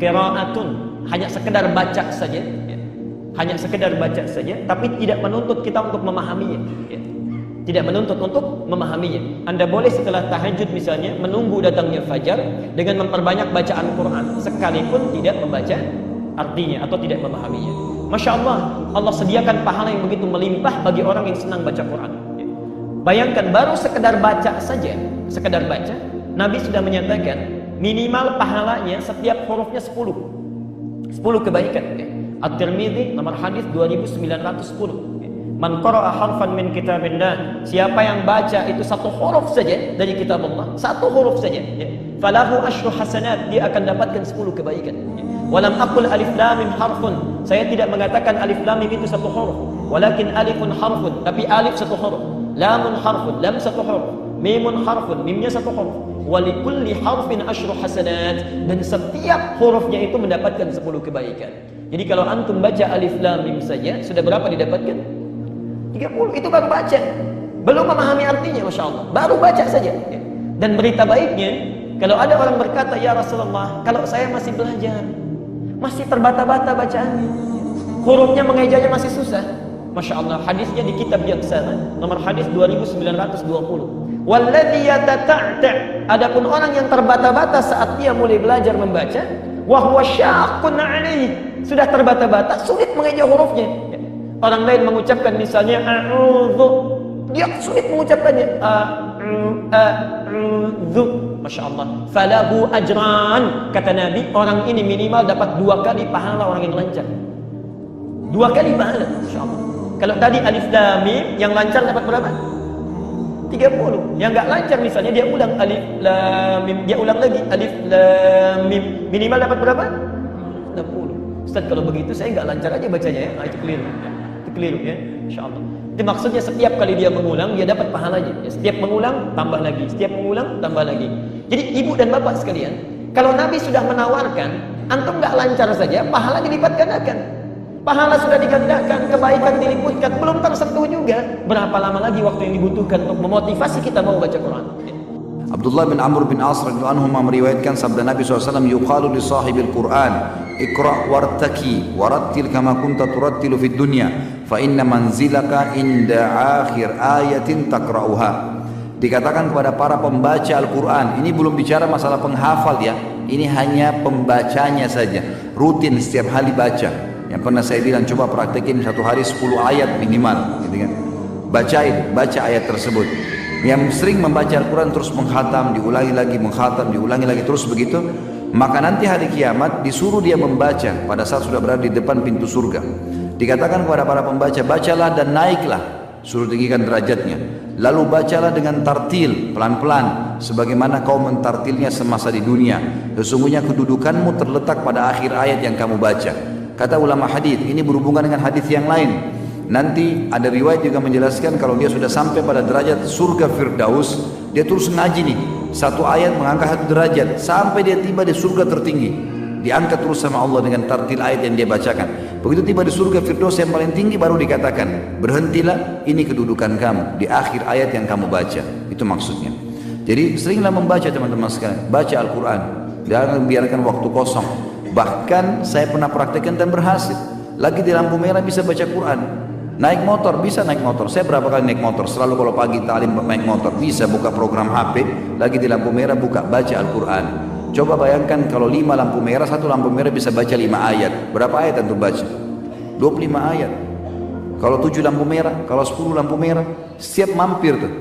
qiraatun, hanya sekedar baca saja, ya. Hanya sekedar baca saja, tapi tidak menuntut kita untuk memahaminya, ya. Tidak menuntut untuk memahaminya. Anda boleh setelah tahajud misalnya menunggu datangnya fajar dengan memperbanyak bacaan Quran, sekalipun tidak membaca artinya atau tidak memahaminya. Masya Allah, Allah sediakan pahala yang begitu melimpah bagi orang yang senang baca Quran. Bayangkan baru sekedar baca saja, sekedar baca, Nabi sudah menyatakan minimal pahalanya setiap hurufnya 10 kebaikan. At-Tirmidzi nomor hadis 2910. Man qara'a harfan min kitabillah, siapa yang baca itu satu huruf saja dari kitab Allah, satu huruf saja, ya, falahu asyru hasanat, dia akan dapatkan 10 kebaikan. Ya. Walam aqul alif lam mim harfun, saya tidak mengatakan alif lam mim itu satu huruf, walakin alifun harfun, tapi alif satu huruf, lamun harfun, lam satu huruf, mimun harfun, mimnya satu huruf, walikulli harfin asyru hasanat, dan setiap hurufnya itu mendapatkan 10 kebaikan. Jadi kalau antum baca alif lam mim saja, sudah berapa didapatkan? 30, itu baru baca, belum memahami artinya. Masya Allah, baru baca saja. Dan berita baiknya, kalau ada orang berkata, ya Rasulullah, kalau saya masih belajar, masih terbata-bata bacaannya, hurufnya mengejanya masih susah, Masya Allah, hadisnya di kitab yang sama, nomor hadis 2920. Walladhi yatata'ta', adapun orang yang terbata-bata saat dia mulai belajar membaca, wa huwa syaqqun 'alaihi, sudah terbata-bata, sulit mengeja hurufnya. Orang lain mengucapkan misalnya a'udzu, dia sulit mengucapkannya a'udzu. Masya Allah, falahu ajran, kata Nabi, orang ini minimal dapat 2 kali pahala orang yang lancar. 2 kali pahala, Masya Allah. Kalau tadi alif lam mim, yang lancar dapat berapa? 30. Yang enggak lancar misalnya dia ulang alif lam mim, dia ulang lagi alif lam mim, minimal dapat berapa? 60. Ustaz, kalau begitu saya enggak lancar aja bacanya, ya. Itu keliru. Keliru, ya, insyaallah. Itu maksudnya setiap kali dia mengulang dia dapat pahalanya. Ya, setiap mengulang tambah lagi, setiap mengulang tambah lagi. Jadi ibu dan bapak sekalian, kalau Nabi sudah menawarkan, antum nggak lancar saja, pahala dilipat gandakan. Pahala sudah digandakan, kebaikan diliputkan, belum tersentuh juga. Berapa lama lagi waktu yang dibutuhkan untuk memotivasi kita mau baca Quran? Ya. Abdullah bin Amr bin As radhiyallahu anhu meriwayatkan sabda Nabi SAW, yuqalu li sahibil Quran, iqra' wartaki warattil kama kunta turattilu fid dunya, fa inna manzilaka inda akhir ayatin taqra'uha. Dikatakan kepada para pembaca Al-Quran, ini belum bicara masalah penghafal ya, ini hanya pembacanya saja, rutin setiap hari baca. Yang pernah saya bilang, coba praktekin satu hari 10 ayat minimal, gitu kan? Baca ayat tersebut. Yang sering membaca Al-Quran terus menghatam, diulangi lagi, menghatam, diulangi lagi, terus begitu, maka nanti hari kiamat disuruh dia membaca pada saat sudah berada di depan pintu surga. Dikatakan kepada para pembaca, bacalah dan naiklah, suruh tinggikan derajatnya, lalu bacalah dengan tartil, pelan-pelan, sebagaimana kau mentartilnya semasa di dunia. Sesungguhnya kedudukanmu terletak pada akhir ayat yang kamu baca. Kata ulama hadis, ini berhubungan dengan hadis yang lain. Nanti ada riwayat juga menjelaskan kalau dia sudah sampai pada derajat surga Firdaus, dia terus ngaji nih, satu ayat mengangkat 1 derajat sampai dia tiba di surga tertinggi, diangkat terus sama Allah dengan tartil ayat yang dia bacakan. Begitu tiba di surga Firdaus yang paling tinggi, baru dikatakan, berhentilah, ini kedudukan kamu di akhir ayat yang kamu baca. Itu maksudnya. Jadi seringlah membaca teman-teman sekalian, baca Al-Quran, jangan biarkan waktu kosong. Bahkan saya pernah praktekkan dan berhasil. Lagi di lampu merah bisa baca Quran. Naik motor, bisa naik motor. Saya berapa kali naik motor, selalu kalau pagi talim naik motor. Bisa buka program HP, lagi di lampu merah buka, baca Al-Quran. Coba bayangkan kalau 5 lampu merah, 1 lampu merah bisa baca 5 ayat. Berapa ayat untuk baca? 25 ayat. Kalau 7 lampu merah, kalau 10 lampu merah, setiap mampir tuh,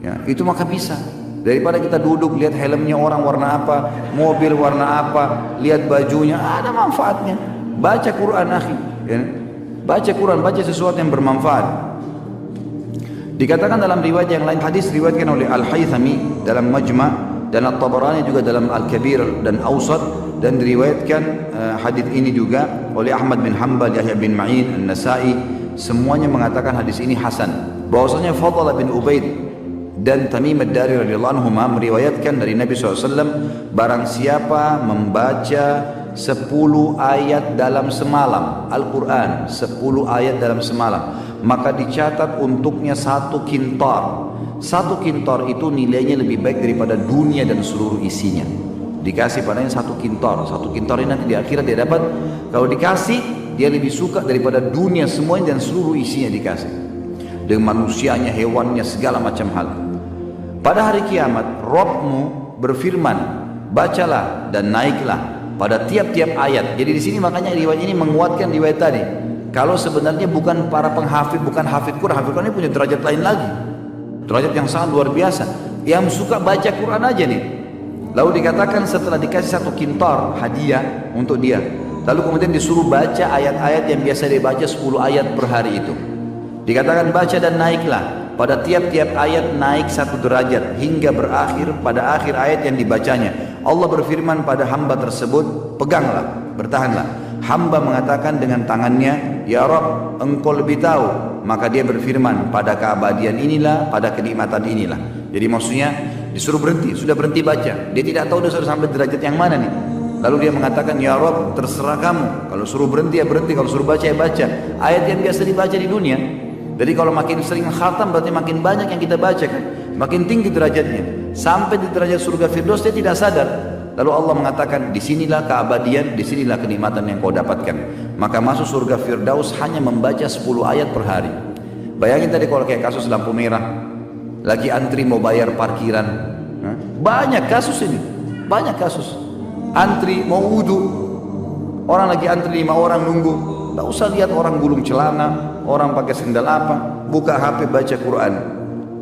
ya, itu maka bisa. Daripada kita duduk lihat helmnya orang warna apa, mobil warna apa, lihat bajunya, ada manfaatnya. Baca Quran akhi, ya. Baca Quran, baca sesuatu yang bermanfaat. Dikatakan dalam riwayat yang lain, hadis riwayatkan oleh Al-Haythami dalam Majma' dan At-Tabarani juga dalam Al-Kabir dan Awsat, dan diriwayatkan hadis ini juga oleh Ahmad bin Hanbal, Yahya bin Ma'in, An-Nasai, semuanya mengatakan hadis ini hasan. Bahwasanya Fadl bin Ubaid dan Tamim ad-Dari radhiyallahu anhuma meriwayatkan dari Nabi SAW, barang siapa membaca 10 ayat dalam semalam, Al-Quran 10 ayat dalam semalam, maka dicatat untuknya 1 kintar. 1 kintar itu nilainya lebih baik daripada dunia dan seluruh isinya. dikasih padanya 1 kintor. 1 kintor ini nanti di akhirat dia dapat. Kalau dikasih, dia lebih suka daripada dunia semuanya dan seluruh isinya dikasih. Dengan manusianya, hewannya, segala macam hal. Pada hari kiamat, Rabbmu berfirman, bacalah dan naiklah pada tiap-tiap ayat. Jadi di sini makanya riwayat ini menguatkan riwayat tadi. Kalau sebenarnya bukan para penghafid, bukan hafid Quran ini punya derajat lain lagi. Derajat yang sangat luar biasa. Yang suka baca Quran aja nih. Lalu dikatakan setelah dikasih 1 kintor hadiah untuk dia. Lalu kemudian disuruh baca ayat-ayat yang biasa dia baca 10 ayat per hari itu. Dikatakan baca dan naiklah. Pada tiap-tiap ayat naik 1 derajat hingga berakhir pada akhir ayat yang dibacanya. Allah berfirman pada hamba tersebut, peganglah, bertahanlah. Hamba mengatakan dengan tangannya, ya Rabb, engkau lebih tahu. Maka dia berfirman, pada keabadian inilah, pada kenikmatan inilah. Jadi maksudnya disuruh berhenti, sudah berhenti baca. Dia tidak tahu dia sudah sampai derajat yang mana nih. Lalu dia mengatakan, ya Rabb, terserah kamu. Kalau suruh berhenti ya berhenti, kalau suruh baca ya baca. Ayat yang biasa dibaca di dunia. Jadi kalau makin sering khatam berarti makin banyak yang kita baca kan. Makin tinggi derajatnya. Sampai di derajat surga Firdaus dia tidak sadar. Lalu Allah mengatakan, disinilah keabadian, disinilah kenikmatan yang kau dapatkan. Maka masuk surga Firdaus hanya membaca 10 ayat per hari. Bayangin tadi kalau kayak kasus lampu merah, lagi antri mau bayar parkiran. Banyak kasus ini, banyak kasus. Antri mau wudu, orang lagi antri 5 orang nunggu. Tidak usah lihat orang gulung celana, orang pakai sendal apa, buka HP baca Quran.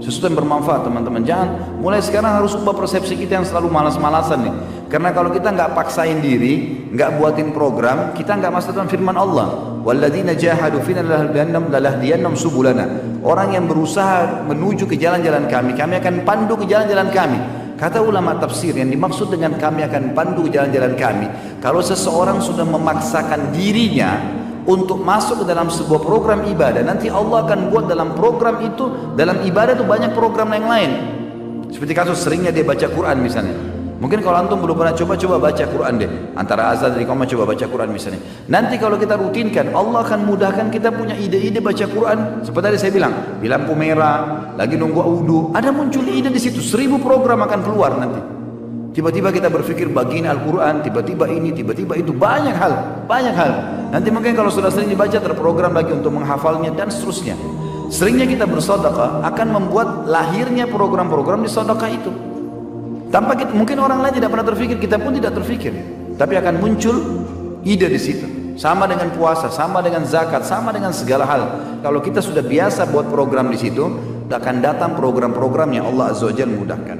Sesuatu yang bermanfaat teman-teman. Jangan mulai sekarang harus ubah persepsi kita yang selalu malas-malasan nih. Karena kalau kita nggak paksain diri, nggak buatin program, kita nggak masuk dalam firman Allah. Walladzina jahadu fina lanahdiyannahum subulana. Orang yang berusaha menuju ke jalan-jalan kami, kami akan pandu ke jalan-jalan kami. Kata ulama tafsir, yang dimaksud dengan kami akan pandu ke jalan-jalan kami, kalau seseorang sudah memaksakan dirinya untuk masuk ke dalam sebuah program ibadah, nanti Allah akan buat dalam program itu, dalam ibadah itu banyak program yang lain. Seperti kasus seringnya dia baca Quran misalnya. Mungkin kalau antum belum pernah coba baca Quran deh. Antara azan dari kamu coba baca Quran misalnya. Nanti kalau kita rutinkan, Allah akan mudahkan kita punya ide-ide baca Quran. Seperti tadi saya bilang, di lampu merah, lagi nunggu wudu, ada muncul ide di situ. 1000 program akan keluar nanti. Tiba-tiba kita berpikir bagian Al-Quran, tiba-tiba ini, tiba-tiba itu, banyak hal. Nanti mungkin kalau sudah sering dibaca terprogram lagi untuk menghafalnya dan seterusnya. Seringnya kita bersedekah akan membuat lahirnya program-program di sedekah itu. Tanpa kita, mungkin orang lain tidak pernah terfikir, kita pun tidak terfikir, tapi akan muncul ide di situ. Sama dengan puasa, sama dengan zakat, sama dengan segala hal. Kalau kita sudah biasa buat program di situ, akan datang program-program yang Allah Azza wa Jalla mudahkan.